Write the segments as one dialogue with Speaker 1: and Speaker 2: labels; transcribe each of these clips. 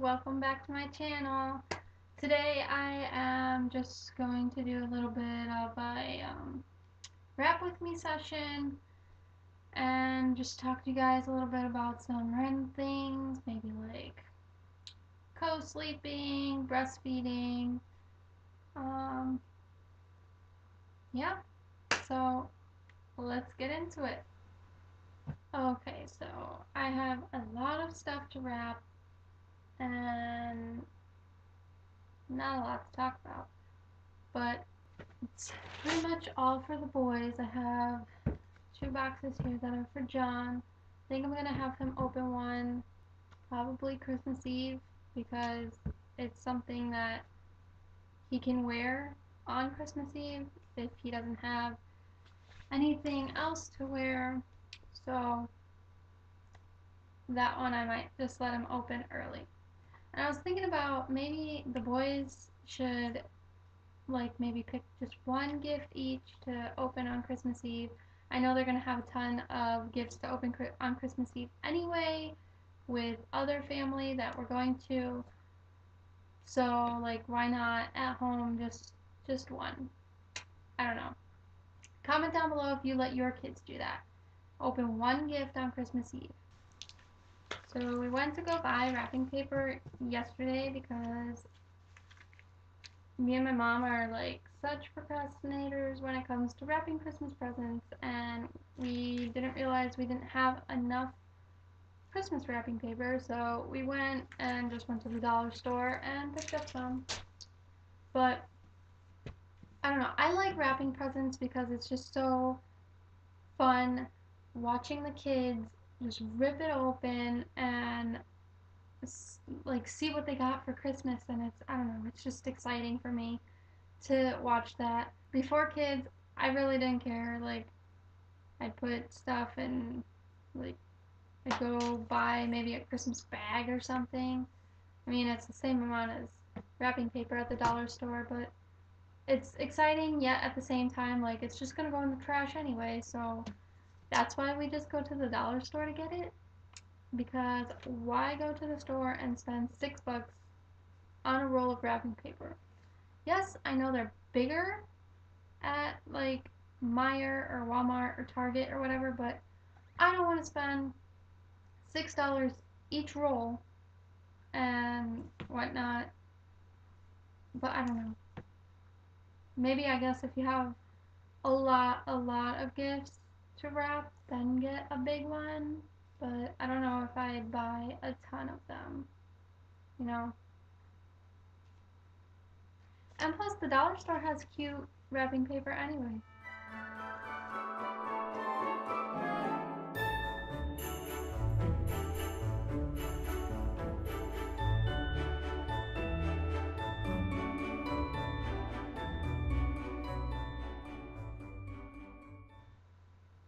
Speaker 1: welcome back to my channel. Today I am just going to do a little bit of a wrap with me session and just talk to you guys a little bit about some random things, maybe like co-sleeping, breastfeeding, yeah, so let's get into it. Okay, so I have a lot of stuff to wrap and not a lot to talk about, but it's pretty much all for the boys. I have 2 boxes here that are for John. I think I'm gonna have him open one probably Christmas Eve because it's something that he can wear on Christmas Eve if he doesn't have anything else to wear. So that one I might just let him open early. And I was thinking about maybe the boys should maybe pick just one gift each to open on Christmas Eve. I know they're going to have a ton of gifts to open on Christmas Eve anyway with other family that we're going to. So why not at home just one? I don't know. Comment down below if you let your kids do that. Open one gift on Christmas Eve. So we went to go buy wrapping paper yesterday because me and my mom are such procrastinators when it comes to wrapping Christmas presents, and we didn't realize we didn't have enough Christmas wrapping paper, so we went to the dollar store and picked up some. But I don't know, I like wrapping presents because it's just so fun watching the kids just rip it open and see what they got for Christmas, and I don't know, it's just exciting for me to watch that. Before kids, I really didn't care. I'd put stuff in, I'd go buy maybe a Christmas bag or something. I mean, it's the same amount as wrapping paper at the dollar store, but it's exciting, yet at the same time, it's just gonna go in the trash anyway, so that's why we just go to the dollar store to get it. Because why go to the store and spend $6 on a roll of wrapping paper? Yes, I know they're bigger at Meijer or Walmart or Target or whatever, but I don't want to spend $6 each roll and whatnot. But I don't know. Maybe I guess if you have a lot of gifts to wrap, then get a big one. But I don't know if I'd buy a ton of them, you know. And plus, the dollar store has cute wrapping paper anyway.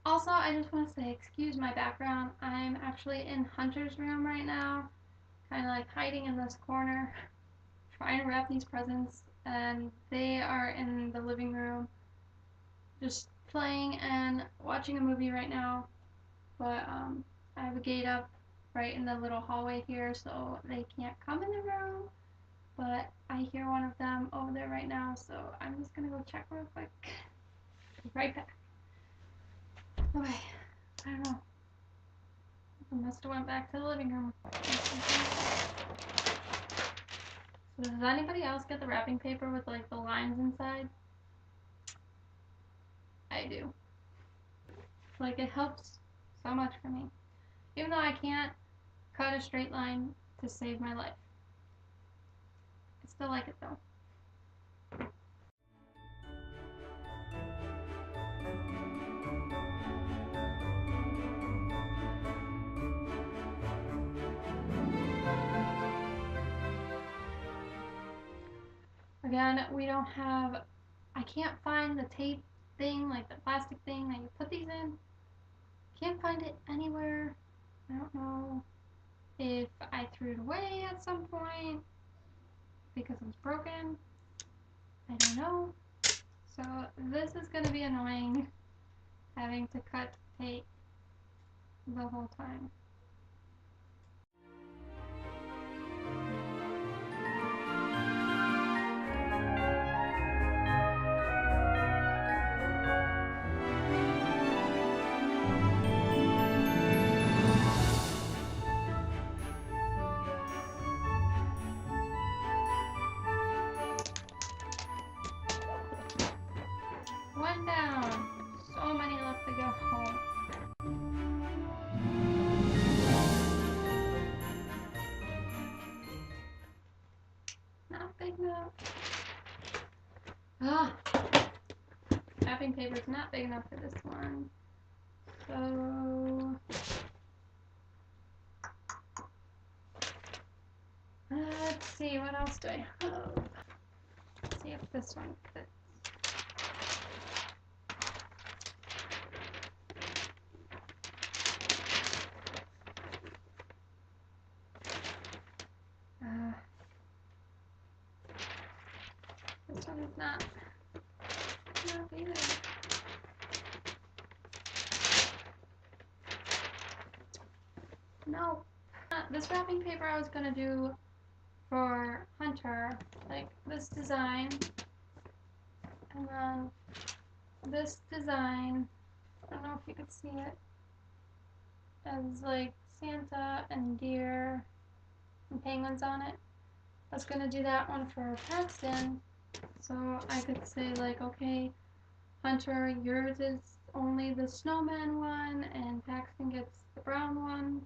Speaker 1: Also, I just want to say, excuse my background. I'm actually in Hunter's room right now, kind of hiding in this corner, trying to wrap these presents, and they are in the living room, just playing and watching a movie right now. But I have a gate up right in the little hallway here, so they can't come in the room. But I hear one of them over there right now, so I'm just gonna go check real quick. Be right back. Okay, I don't know. I must have went back to the living room. So does anybody else get the wrapping paper with the lines inside? I do. It helps so much for me. Even though I can't cut a straight line to save my life. I still like it though. Again, we don't have, I can't find the tape thing, the plastic thing that you put these in. Can't find it anywhere. I don't know if I threw it away at some point because it was broken. I don't know. So this is going to be annoying, having to cut tape the whole time. not big enough. Ah, wrapping paper is not big enough for this one. So let's see, what else do I have? Let's see if this one fits. This one is not either. No. This wrapping paper I was gonna do for Hunter, like this design, and then this design, I don't know if you could see it, as like Santa and deer and penguins on it. I was gonna do that one for Paxton, so I could say like, okay, Hunter, yours is only the snowman one, and Paxton gets the brown one.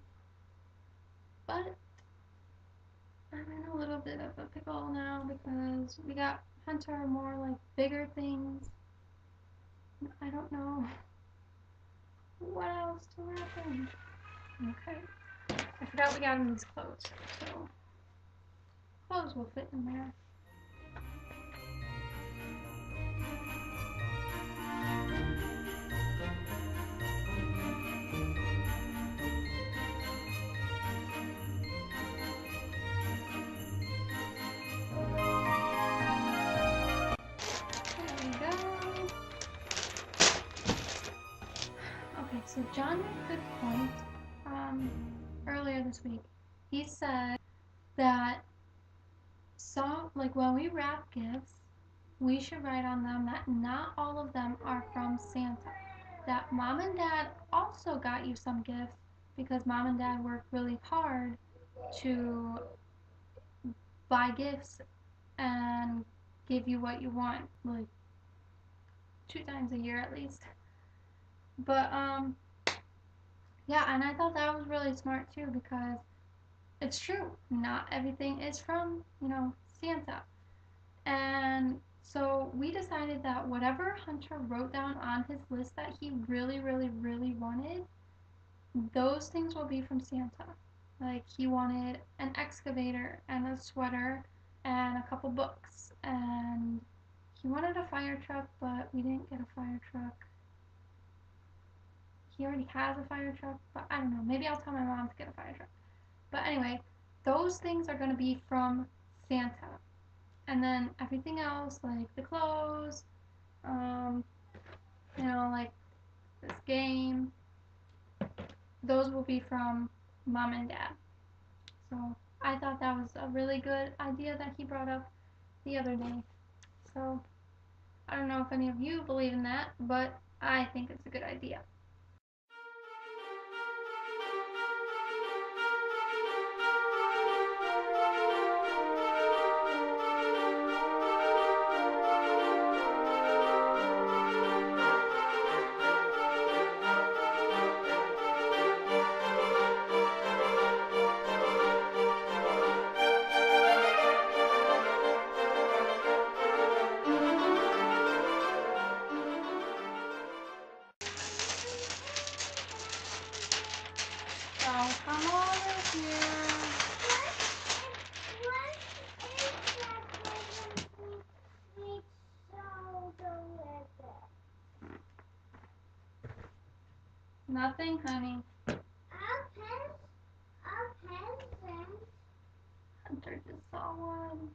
Speaker 1: But I'm in a little bit of a pickle now because we got Hunter more like bigger things. I don't know what else to wrap in. Okay. I forgot we got him these clothes, so clothes will fit in there. So John made a good point earlier this week. He said that like when we wrap gifts, we should write on them that not all of them are from Santa. That mom and dad also got you some gifts because mom and dad worked really hard to buy gifts and give you what you want, like 2 times a year at least. But yeah, and I thought that was really smart too because it's true. Not everything is from, Santa. And so we decided that whatever Hunter wrote down on his list that he really, really, really wanted, those things will be from Santa. Like he wanted an excavator and a sweater and a couple books, and he wanted a fire truck, but we didn't get a fire truck. He already has a fire truck, but I don't know. Maybe I'll tell my mom to get a fire truck. But anyway, those things are going to be from Santa. And then everything else, like the clothes, like this game, those will be from mom and dad. So I thought that was a really good idea that he brought up the other day. So I don't know if any of you believe in that, but I think it's a good idea. Come over here. Nothing, honey. Hunter just saw one.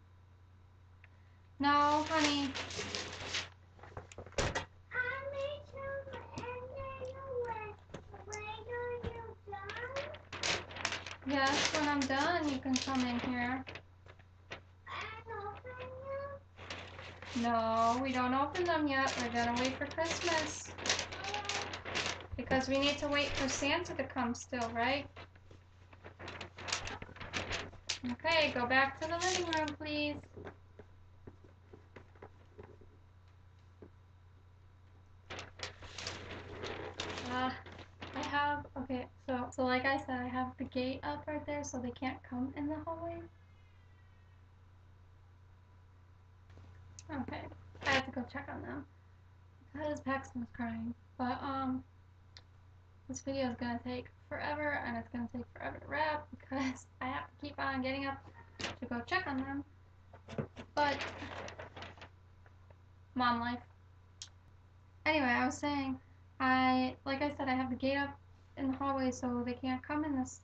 Speaker 1: No, honey. Yes, when I'm done, you can come in here. No, we don't open them yet. We're gonna wait for Christmas. Because we need to wait for Santa to come still, right? Okay, go back to the living room, please. Okay, so like I said, I have the gate up right there so they can't come in the hallway. Okay, I have to go check on them because Paxton was crying. But this video is gonna take forever, and it's gonna take forever to wrap because I have to keep on getting up to go check on them. But mom life. Anyway, I was saying, like I said, I have the gate up in the hallway so they can't come in this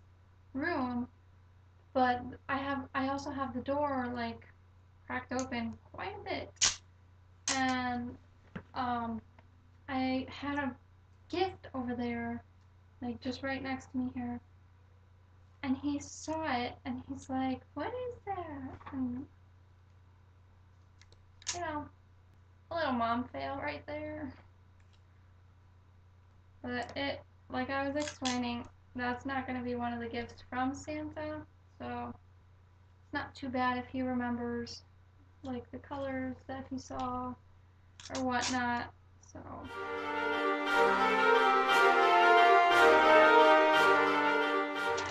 Speaker 1: room. But I also have the door like cracked open quite a bit, and I had a gift over there, like just right next to me here, and he saw it and he's like, "What is that?" And you know, a little mom fail right there. But like I was explaining, that's not going to be one of the gifts from Santa, so it's not too bad if he remembers like the colors that he saw or whatnot. So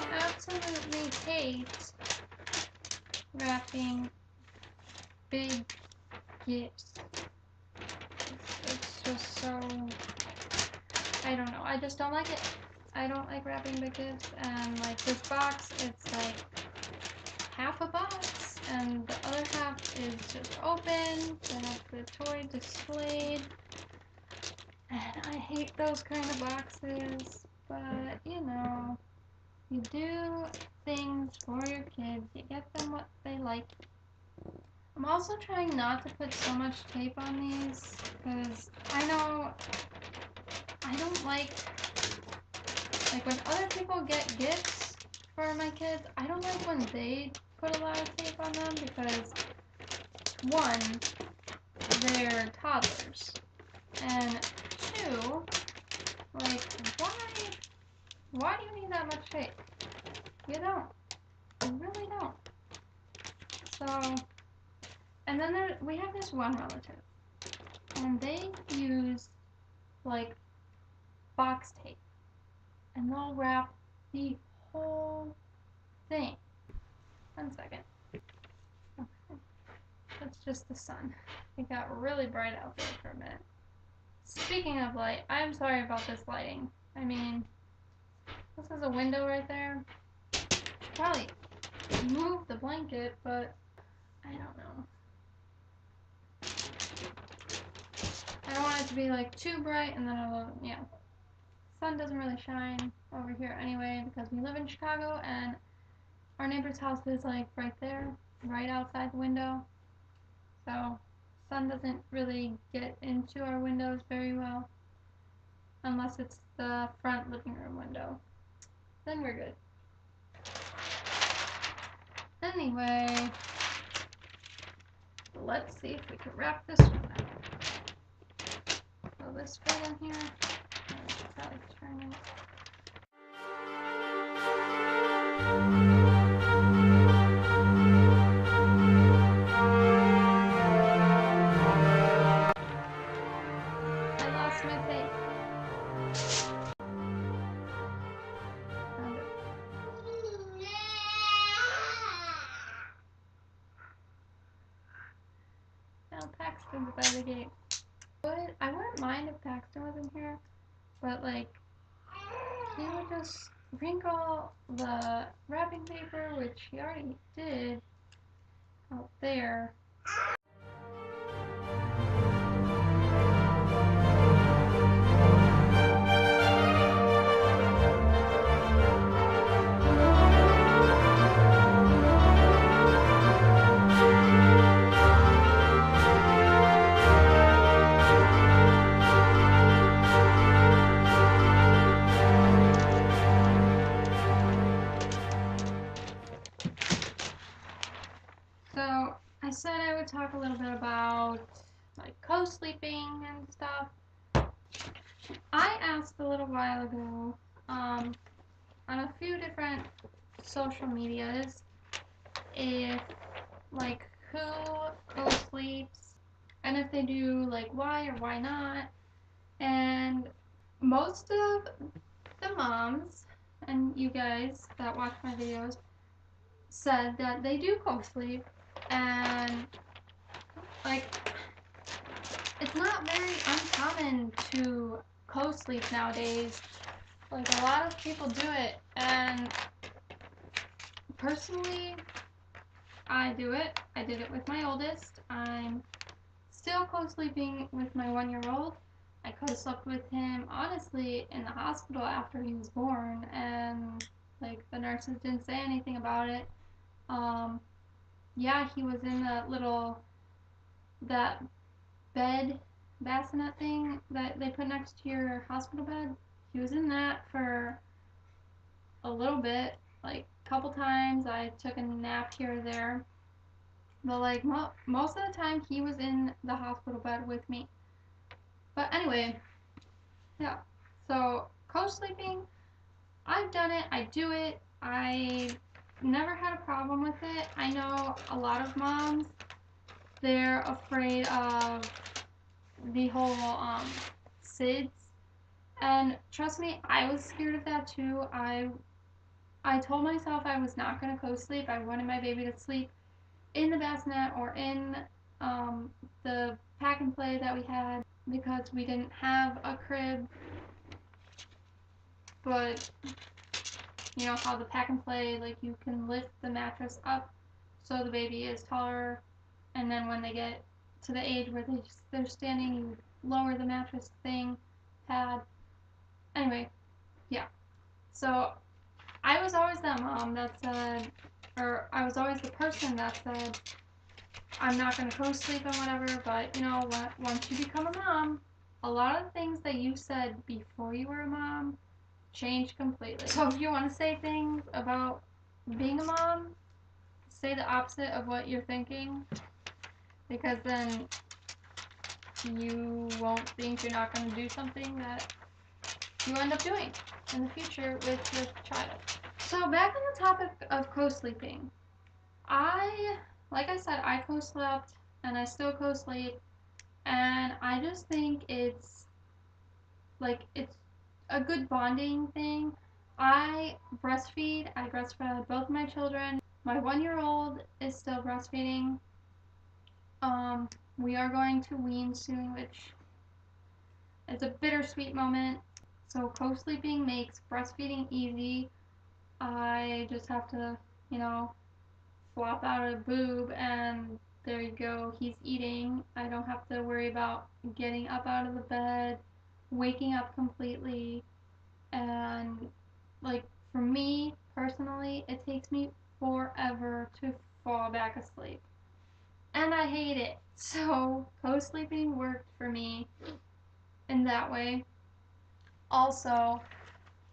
Speaker 1: I absolutely hate wrapping big gifts. It's just so, I don't know, I just don't like it. I don't like wrapping big gifts, and like this box, it's like half a box and the other half is just open to have the toy displayed, and I hate those kind of boxes. But you know, you do things for your kids, you get them what they like. I'm also trying not to put so much tape on these because I know I don't like when other people get gifts for my kids, I don't like when they put a lot of tape on them because, one, they're toddlers, and two, like, why do you need that much tape? You don't. You really don't. So, and then we have this one relative, and they use, like, box tape, and they'll wrap the whole thing. 1 second. Okay. That's just the sun. It got really bright out there for a minute. Speaking of light, I'm sorry about this lighting. I mean, this is a window right there. Probably move the blanket, but I don't know. I don't want it to be like too bright, and then yeah. Sun doesn't really shine over here anyway because we live in Chicago, and our neighbor's house is like right there, right outside the window. So sun doesn't really get into our windows very well, unless it's the front living room window. Then we're good. Anyway, let's see if we can wrap this one out. Will this fit in here? I should probably turn it. I lost my tape. Found it. Now Paxton's by the gate. But I wouldn't mind if Paxton was in here, but like he would just wrinkle the wrapping paper, which he already did out there. So I said I would talk a little bit about like co-sleeping and stuff. I asked a little while ago on a few different social medias if like who co-sleeps and if they do, like why or why not. And most of the moms and you guys that watch my videos said that they do co-sleep, and like it's not very uncommon to co-sleep nowadays. Like, a lot of people do it, and personally, I do it. I did it with my oldest. I'm still co-sleeping with my 1-year-old. I co-slept with him, honestly, in the hospital after he was born, and, like, the nurses didn't say anything about it. Yeah, he was in that bed bassinet thing that they put next to your hospital bed. He was in that for a little bit, like a couple times. I took a nap here or there, but like most of the time he was in the hospital bed with me. But anyway, yeah. So co-sleeping, I've done it. I do it. I never had a problem with it. I know a lot of moms, they're afraid of the whole SIDS, and trust me, I was scared of that too. I told myself I was not going to co-sleep. I wanted my baby to sleep in the bassinet or in the pack and play that we had, because we didn't have a crib. But you know how the pack and play, like, you can lift the mattress up so the baby is taller, and then when they get to the age where they're standing, you lower the mattress pad. Anyway, yeah. So I was always that mom that said, or I was always the person that said, I'm not going to co-sleep and whatever, but you know what, once you become a mom, a lot of things that you said before you were a mom changed completely. So if you want to say things about being a mom, say the opposite of what you're thinking, because then you won't think you're not going to do something that you end up doing in the future with your child. So back on the topic of co-sleeping, like I said, I co-slept and I still co-sleep, and I just think it's a good bonding thing. I breastfeed both my children. My 1-year-old is still breastfeeding. We are going to wean soon, which is a bittersweet moment. So co-sleeping makes breastfeeding easy. I just have to, flop out a boob and there you go, he's eating. I don't have to worry about getting up out of the bed, waking up completely, and like, for me personally, it takes me forever to fall back asleep. And I hate it. So co-sleeping worked for me in that way. Also,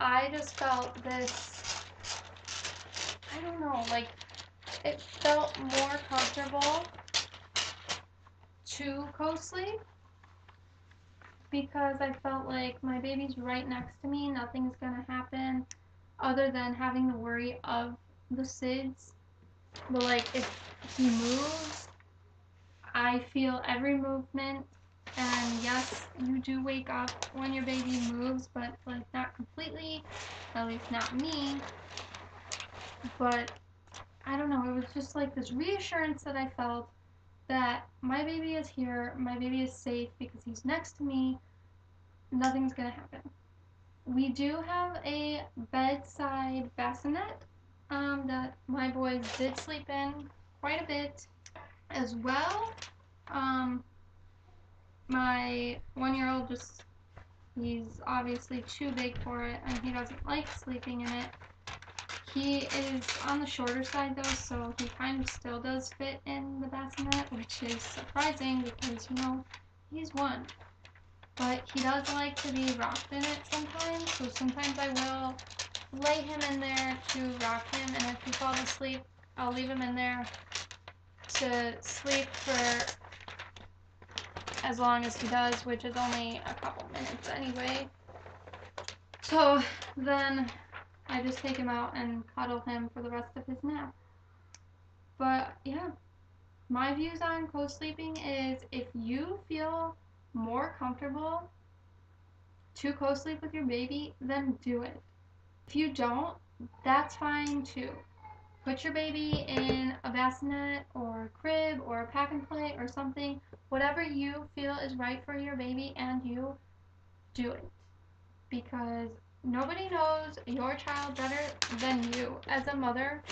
Speaker 1: I just felt this, I don't know, like, it felt more comfortable to co-sleep because I felt like my baby's right next to me, nothing's gonna happen other than having the worry of the SIDS. But like, if he moves, I feel every movement, and yes, you do wake up when your baby moves, but like, not completely, at least not me. But I don't know, it was just like this reassurance that I felt that my baby is here, my baby is safe because he's next to me, nothing's gonna happen. We do have a bedside bassinet that my boys did sleep in quite a bit as well. My 1-year-old he's obviously too big for it and he doesn't like sleeping in it. He is on the shorter side though, so he kind of still does fit in the bassinet, which is surprising because, he's 1. But he does like to be rocked in it sometimes, so sometimes I will lay him in there to rock him, and if he falls asleep, I'll leave him in there to sleep for as long as he does, which is only a couple minutes anyway. So then I just take him out and cuddle him for the rest of his nap. But yeah, my views on co-sleeping is, if you feel more comfortable to co-sleep with your baby, then do it. If you don't, that's fine too. put your baby in a bassinet or a crib or a pack and play or something. Whatever you feel is right for your baby and you, do it. Because nobody knows your child better than you as a mother.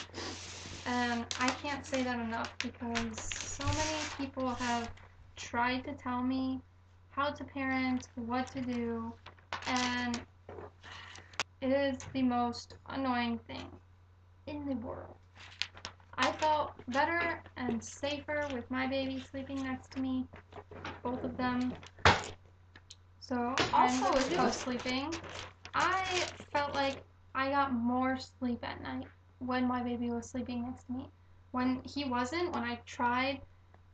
Speaker 1: And I can't say that enough because so many people have tried to tell me how to parent, what to do, and it is the most annoying thing in the world. I felt better and safer with my baby sleeping next to me, both of them. So also with co-sleeping, I felt like I got more sleep at night when my baby was sleeping next to me. When he wasn't, when I tried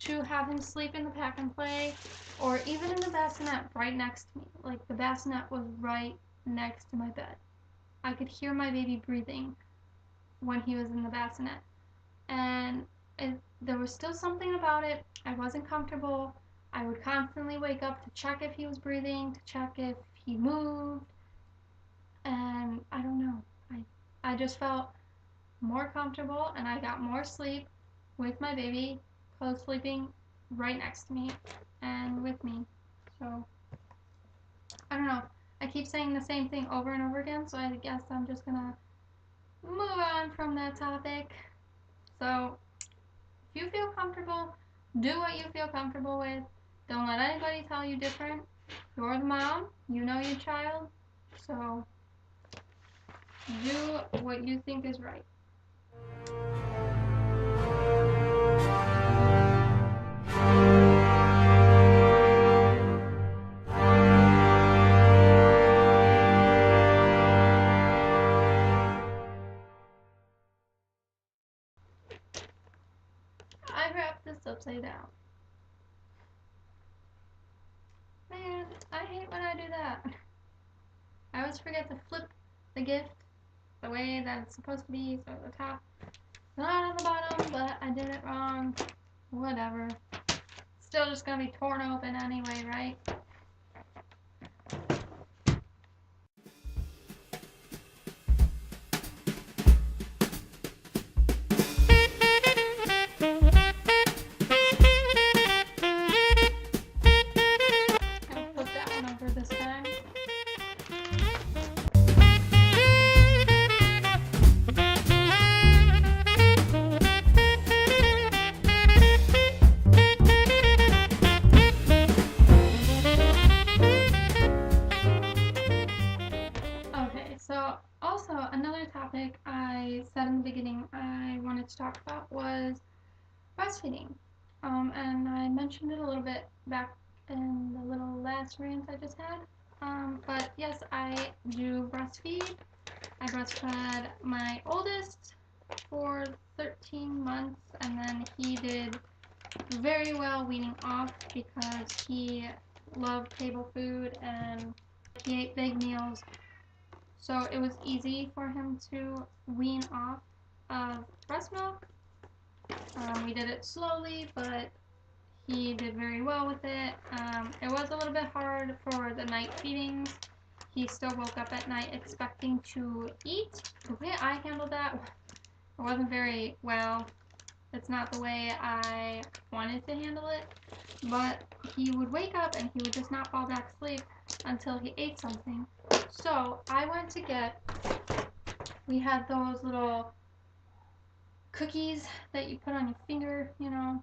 Speaker 1: to have him sleep in the pack and play or even in the bassinet right next to me, like the bassinet was right next to my bed. I could hear my baby breathing when he was in the bassinet. And there was still something about it. I wasn't comfortable. I would constantly wake up to check if he was breathing, to check if he moved. And I don't know. I just felt more comfortable and I got more sleep with my baby co-sleeping right next to me and with me. So I don't know. I keep saying the same thing over and over again, so I guess I'm just gonna move on from that topic. So if you feel comfortable, do what you feel comfortable with. Don't let anybody tell you different. You're the mom, you know your child, so do what you think is right. I wrapped this upside down. Man, I hate when I do that. I always forget to flip the gift the way that it's supposed to be, so the top not on the bottom, but I did it wrong. Whatever. Still just gonna be torn open anyway, right? I'll flip that one over this time. Okay, so also another topic I said in the beginning I wanted to talk about was breastfeeding. And I mentioned it a little bit back in the little last rant I just had. But yes, I do breastfeed. I breastfed my oldest for 13 months, and then he did very well weaning off because he loved table food and he ate big meals. So it was easy for him to wean off of breast milk. We did it slowly, but he did very well with it. It was a little bit hard for the night feedings. He still woke up at night expecting to eat. The way I handled that, it wasn't very well. It's not the way I wanted to handle it, but he would wake up and he would just not fall back asleep until he ate something. So I went to get, we had those little cookies that you put on your finger, you know,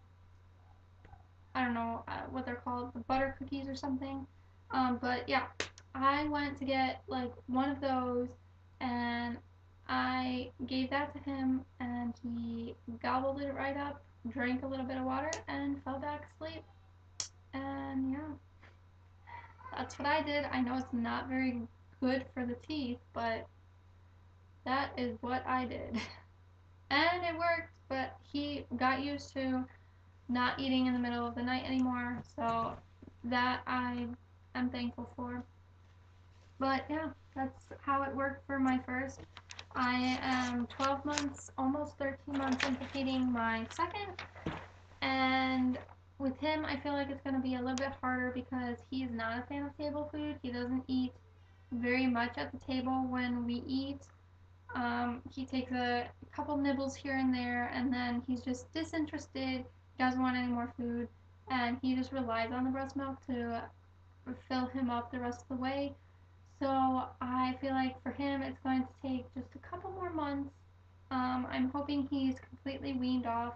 Speaker 1: I don't know what they're called, the butter cookies or something. But yeah, I went to get like one of those and I gave that to him and he gobbled it right up, drank a little bit of water and fell back asleep. And yeah, that's what I did. I know it's not very good for the teeth, but that is what I did. And it worked, but he got used to not eating in the middle of the night anymore, so that I am thankful for. But yeah, that's how it worked for my first. I am 12 months, almost 13 months into feeding my second, and with him I feel like it's going to be a little bit harder because he's not a fan of table food. He doesn't eat very much at the table when we eat. He takes a couple nibbles here and there, and then he's just disinterested, doesn't want any more food, and he just relies on the breast milk to fill him up the rest of the way. So I feel like for him it's going to take just a couple more months. I'm hoping he's completely weaned off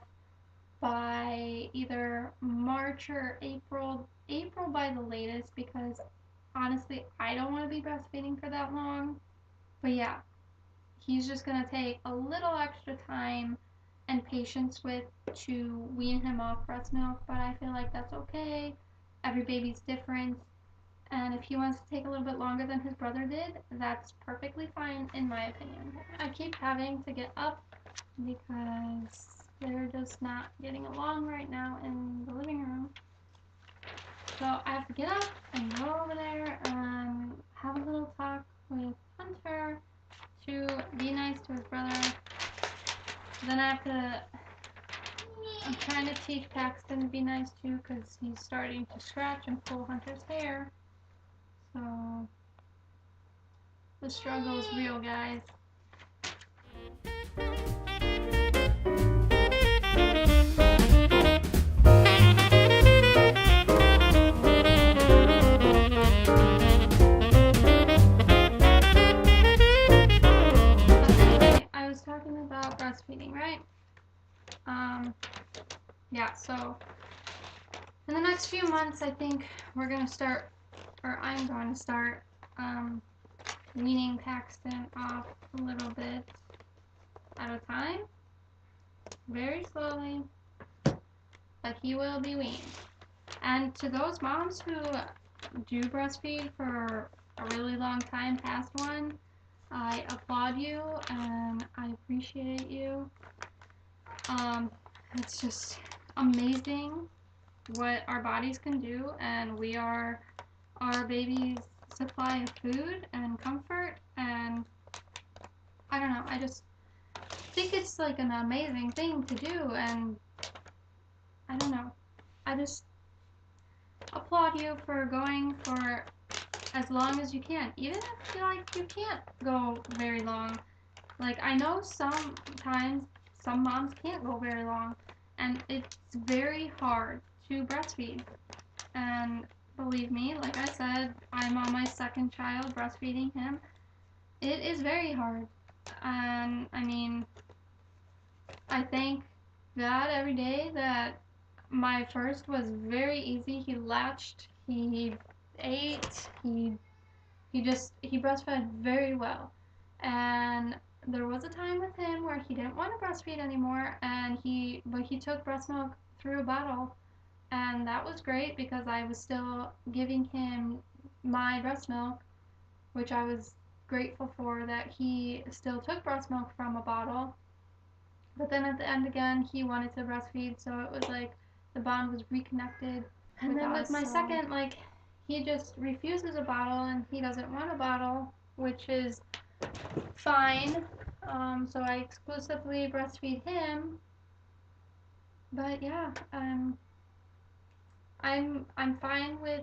Speaker 1: by either March or April. April by the latest, because honestly I don't want to be breastfeeding for that long. But yeah, he's just going to take a little extra time and patience with to wean him off breast milk, but I feel like that's okay. Every baby's different, and if he wants to take a little bit longer than his brother did, that's perfectly fine in my opinion. I keep having to get up because they're just not getting along right now in the living room. So I have to get up and go over there and have a little talk with Hunter to be nice to his brother. Then I'm trying to teach Paxton to be nice too, because he's starting to scratch and pull Hunter's hair. So the struggle is real, guys. I was talking about breastfeeding, right? Yeah, so in the next few months, I think we're going to start, or I'm going to start, weaning Paxton off a little bit at a time, very slowly, but he will be weaned. And to those moms who do breastfeed for a really long time past one, I applaud you and I appreciate you. It's just amazing what our bodies can do, and we are our baby's supply of food and comfort, and I don't know, I just think it's like an amazing thing to do, and I don't know, I just applaud you for going for as long as you can, even if you can't go very long. Like, I know sometimes some moms can't go very long, and it's very hard to breastfeed. And believe me, like I said, I'm on my second child breastfeeding him. It is very hard. And I mean, I thank God every day that my first was very easy. He latched, he ate, he breastfed very well. And there was a time with him where he didn't want to breastfeed anymore, but he took breast milk through a bottle, and that was great because I was still giving him my breast milk, which I was grateful for, that he still took breast milk from a bottle. But then at the end again, he wanted to breastfeed, so it was like the bond was reconnected. And then with my second, like, he just refuses a bottle and he doesn't want a bottle, which is fine. So I exclusively breastfeed him. But yeah, I'm fine with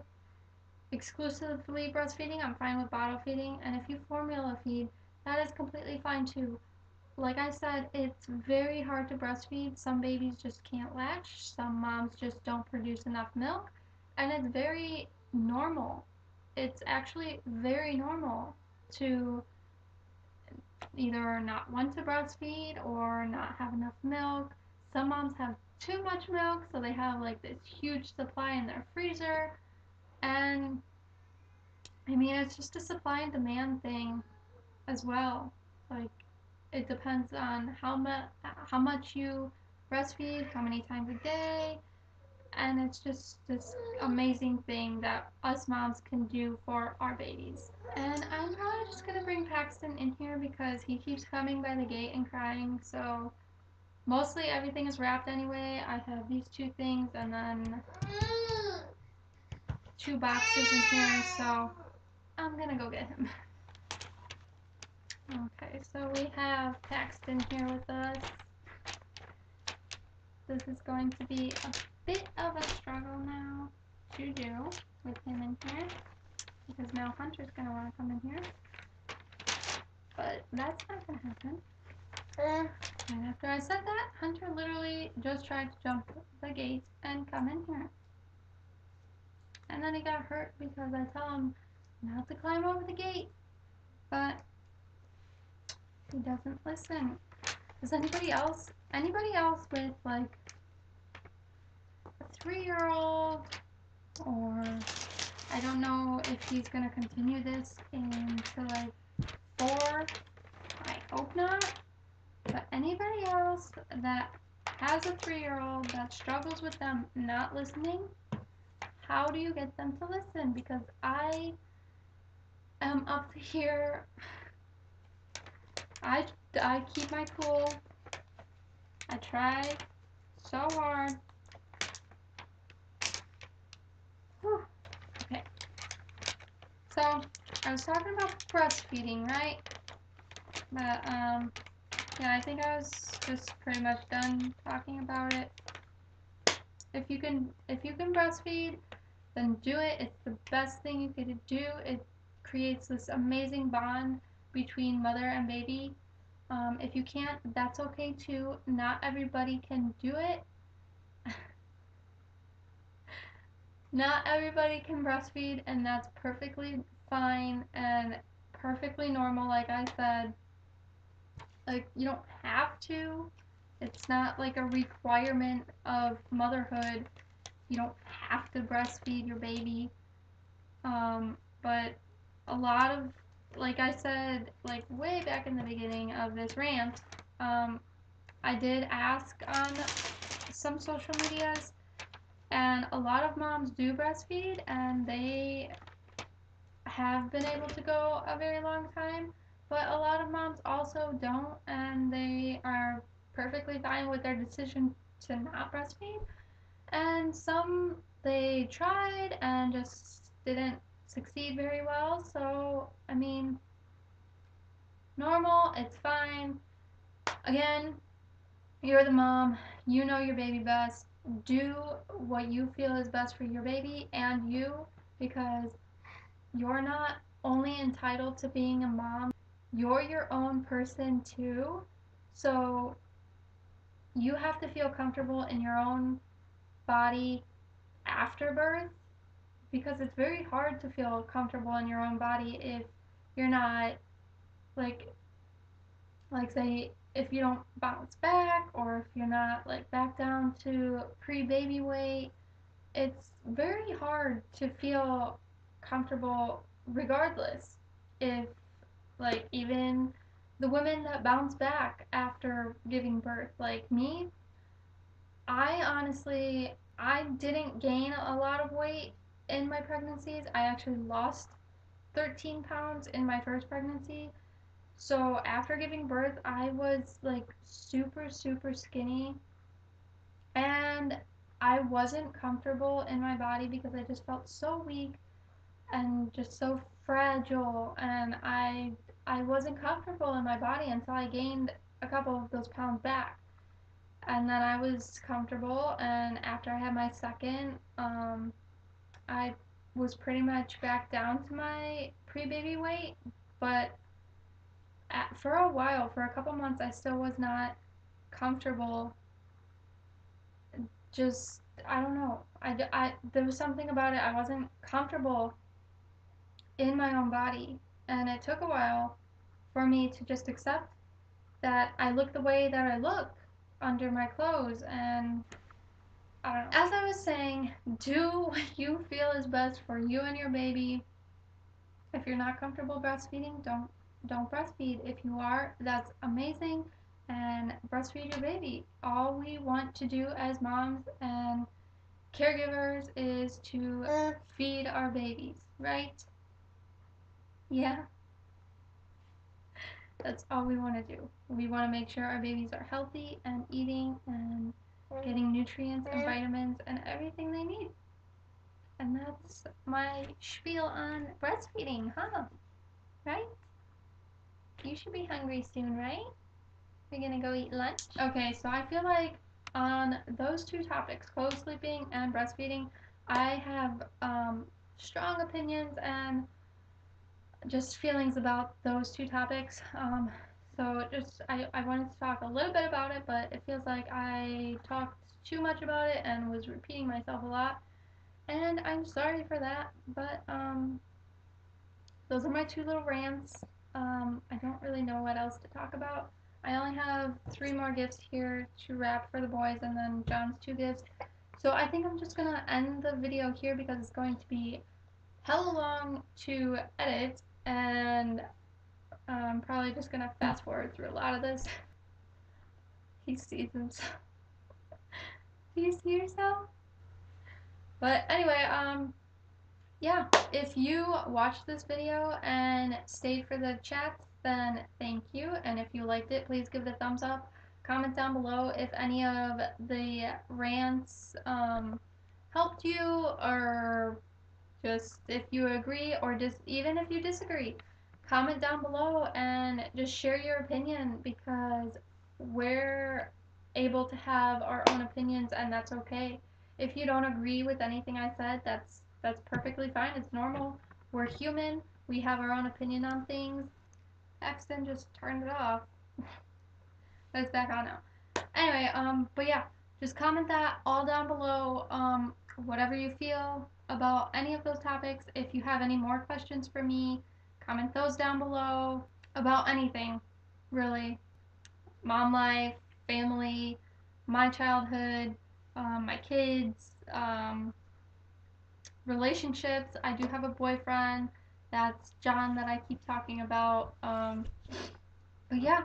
Speaker 1: exclusively breastfeeding. I'm fine with bottle feeding, and if you formula feed, that is completely fine too. Like I said, it's very hard to breastfeed. Some babies just can't latch. Some moms just don't produce enough milk, and it's very normal. It's actually very normal to either not want to breastfeed or not have enough milk. Some moms have too much milk, so they have like this huge supply in their freezer. And I mean, it's just a supply and demand thing as well. Like, it depends on how much you breastfeed, how many times a day, and it's just this amazing thing that us moms can do for our babies. And I'm probably just gonna bring Paxton in here because he keeps coming by the gate and crying, so mostly everything is wrapped anyway. I have these two things and then two boxes in here, so I'm gonna go get him. Okay, so we have Paxton here with us. This is going to be a bit of a struggle now to do with him in here, because now Hunter's going to want to come in here. but that's not gonna happen. And after I said that, Hunter literally just tried to jump the gate and come in here. And then he got hurt because I tell him not to climb over the gate. But he doesn't listen. Does anybody else with like a 3-year-old, or I don't know if he's gonna continue this into like 4, I hope not, but anybody else that has a 3-year-old that struggles with them not listening, how do you get them to listen? Because I am up here, I keep my cool, I try so hard. Whew. Okay, so I was talking about breastfeeding, right? But yeah, I think I was just pretty much done talking about it. If you can breastfeed, then do it. It's the best thing you could do. It creates this amazing bond between mother and baby. If you can't, that's okay too. Not everybody can do it. Not everybody can breastfeed, and that's perfectly fine and perfectly normal. Like I said, like, you don't have to. It's not like a requirement of motherhood. You don't have to breastfeed your baby. But a lot of, like I said, like way back in the beginning of this rant, I did ask on some social medias, and a lot of moms do breastfeed, and they have been able to go a very long time, but a lot of moms also don't, and they are perfectly fine with their decision to not breastfeed. And some, they tried and just didn't succeed very well. So, I mean, normal, it's fine. Again, you're the mom, you know your baby best. Do what you feel is best for your baby and you, because you're not only entitled to being a mom, you're your own person too. So you have to feel comfortable in your own body after birth, because it's very hard to feel comfortable in your own body if you're not, like say, if you don't bounce back, or if you're not like back down to pre-baby weight. It's very hard to feel comfortable regardless. If, like, even the women that bounce back after giving birth, like me, I didn't gain a lot of weight in my pregnancies. I actually lost 13 pounds in my first pregnancy. So after giving birth, I was like super, super skinny, and I wasn't comfortable in my body because I just felt so weak and just so fragile, and I wasn't comfortable in my body until I gained a couple of those pounds back. And then I was comfortable, and after I had my second, I was pretty much back down to my pre-baby weight, but for a while, for a couple months, I still was not comfortable. Just, I don't know, there was something about it, I wasn't comfortable in my own body, and it took a while for me to just accept that I look the way that I look under my clothes. And I don't know. As I was saying, do what you feel is best for you and your baby. If you're not comfortable breastfeeding, don't breastfeed. If you are, that's amazing, and breastfeed your baby. All we want to do as moms and caregivers is to feed our babies, right? Yeah. That's all we want to do. We want to make sure our babies are healthy and eating and getting nutrients and vitamins and everything they need. And that's my spiel on breastfeeding, huh? Right? You should be hungry soon, right? You're gonna go eat lunch? Okay, so I feel like on those two topics, co-sleeping and breastfeeding, I have strong opinions, and just feelings about those two topics. So just I wanted to talk a little bit about it, but it feels like I talked too much about it and was repeating myself a lot. And I'm sorry for that, but those are my two little rants. I don't really know what else to talk about. I only have three more gifts here to wrap for the boys and then John's two gifts. So I think I'm just gonna end the video here because it's going to be hella long to edit, and I'm probably just gonna fast forward through a lot of this. He sees himself. Do you see yourself? But anyway, yeah, if you watched this video and stayed for the chats, then thank you. And if you liked it, please give it a thumbs up. Comment down below if any of the rants helped you, or just if you agree, or just even if you disagree. Comment down below and just share your opinion, because we're able to have our own opinions, and that's okay. If you don't agree with anything I said, that's perfectly fine. It's normal. We're human. We have our own opinion on things. Axton just turned it off. But it's back on now. Anyway, but yeah, just comment that all down below. Whatever you feel about any of those topics. If you have any more questions for me, comment those down below about anything, really. Mom life, family, my childhood, my kids, relationships. I do have a boyfriend. That's John that I keep talking about. But yeah,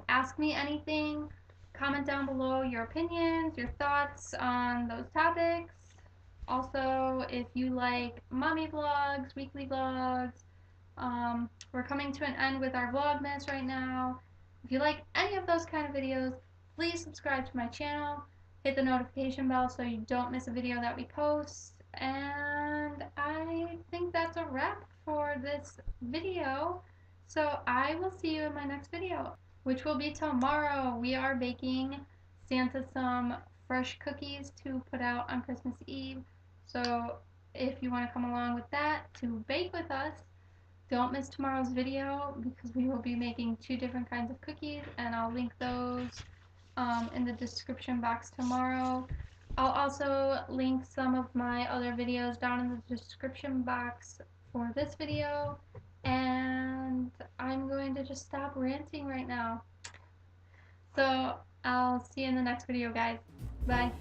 Speaker 1: ask me anything. Comment down below your opinions, your thoughts on those topics. Also, if you like mommy vlogs, weekly vlogs, we're coming to an end with our Vlogmas right now. If you like any of those kind of videos, please subscribe to my channel. Hit the notification bell so you don't miss a video that we post. And I think that's a wrap for this video. So I will see you in my next video, which will be tomorrow. We are baking Santa some fresh cookies to put out on Christmas Eve. So if you want to come along with that to bake with us, don't miss tomorrow's video, because we will be making two different kinds of cookies, and I'll link those in the description box tomorrow. I'll also link some of my other videos down in the description box for this video, and I'm going to just stop ranting right now. So I'll see you in the next video, guys. Bye.